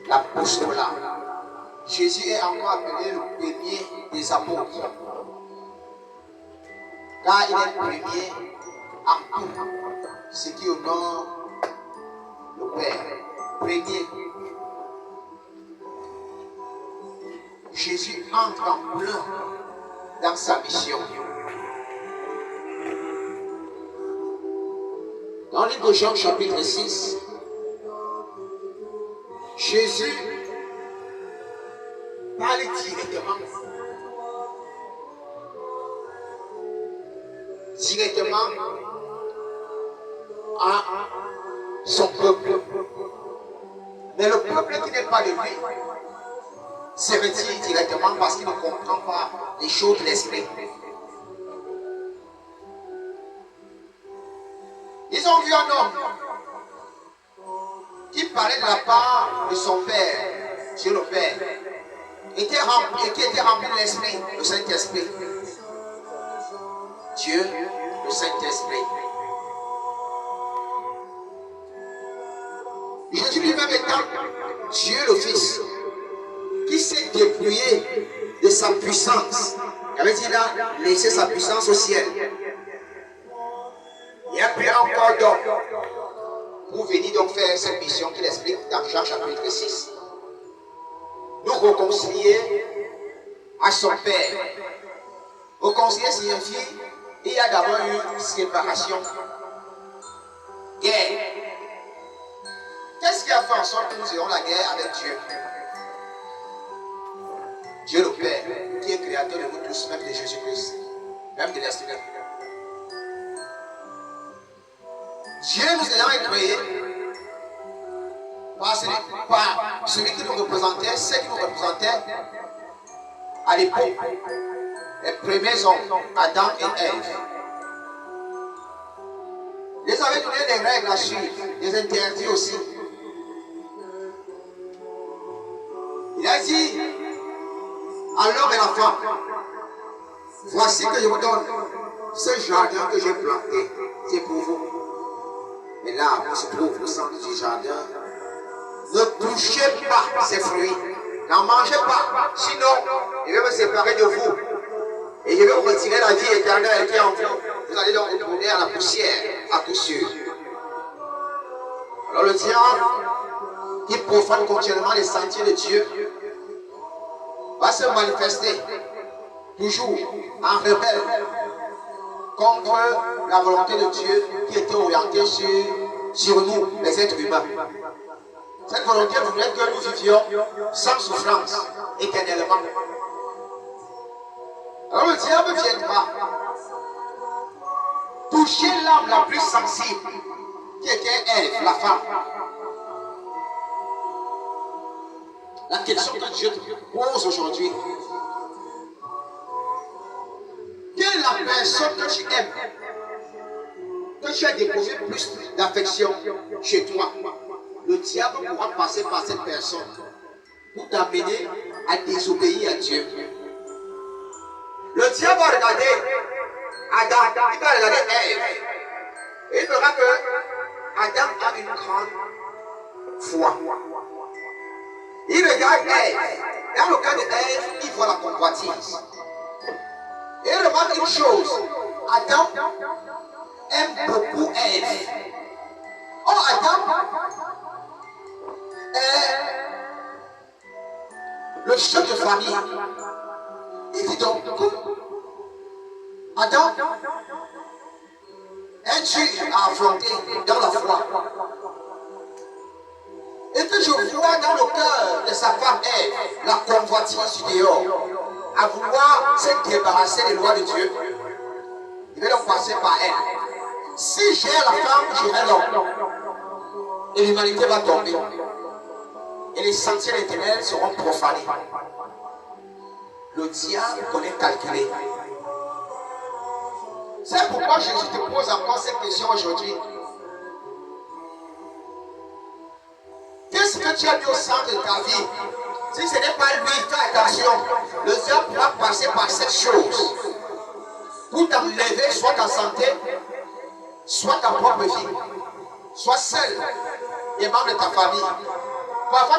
la boussole. Jésus est encore appelé le premier des apôtres. Car il est premier en tout ce qui honore le Père. Premier. Jésus entre en plein dans sa mission. Dans le livre de Jean chapitre 6, Jésus parle directement à son peuple. Mais le peuple qui n'est pas de lui se retire directement parce qu'il ne comprend pas les choses de l'esprit. Ils ont vu un homme qui parlait de la part de son Père, Dieu le Père, qui était rempli de l'Esprit, le Saint-Esprit. Dieu, le Saint-Esprit. Jésus lui-même étant Dieu le Fils, qui s'est dépouillé de sa puissance. Il avait dit là, laisser sa puissance au ciel. Il a pris encore d'hommes pour venir donc faire cette mission qu'il explique dans Jean chapitre 6. Nous réconcilier à son Père. Réconcilier signifie il y a d'abord une séparation. Guerre. Qu'est-ce qui a fait en sorte que nous ayons la guerre avec Dieu? Dieu le Père, qui est créateur de nous tous, même de Jésus-Christ, même de l'Esprit. Dieu nous ayant créés par celui qui nous représentait, ceux qui nous représentaient à l'époque, les premiers hommes, Adam et Ève. Il les avait donné des règles à suivre, des interdits aussi. Il a dit à l'homme et la femme, voici que je vous donne ce jardin que j'ai planté, c'est pour vous. Mais là où se trouve le centre du jardin, ne touchez pas ces fruits, n'en mangez pas, sinon je vais me séparer de vous et je vais vous retirer la vie éternelle qui est en vous. Vous allez donc retourner à la poussière, à coup sûr. Alors le diable, qui profane continuellement les sentiers de Dieu, va se manifester toujours en rebelle contre la volonté de Dieu qui était orientée sur nous, les êtres humains. Cette volonté voulait que nous vivions sans souffrance éternellement. Alors le diable viendra toucher l'âme la plus sensible, qui était Ève, la femme. La question que Dieu te pose aujourd'hui, quelle est la personne que tu aimes, que tu as déposé plus d'affection chez toi? Le diable pourra passer par cette personne pour t'amener à désobéir à Dieu. Le diable va regarder Adam, il va regarder Ève, et il verra que Adam a une grande foi. Il regarde Ève. Dans le cas de Ève, il voit la convoitise. Et il remarque une chose. Adam aime beaucoup Ève. Oh, Adam est le chef de famille. Il dit donc, Adam, es-tu à affronter dans la foi? Et que je vois dans le cœur de sa femme Ève la convoitise du dehors, à vouloir se débarrasser des lois de Dieu. Il va donc passer par elle. Si j'ai la femme, j'aurai l'homme. Et l'humanité va tomber. Et les sentiers de l'éternel seront profanés. Le diable connaît calculer. C'est pourquoi Jésus te pose encore cette question aujourd'hui. Qu'est-ce que tu as mis au centre de ta vie? Si ce n'est pas lui, fais attention. Le diable pourra passer par cette chose pour t'enlever soit ta santé, soit ta propre vie, soit celle des membres de ta famille. Parfois,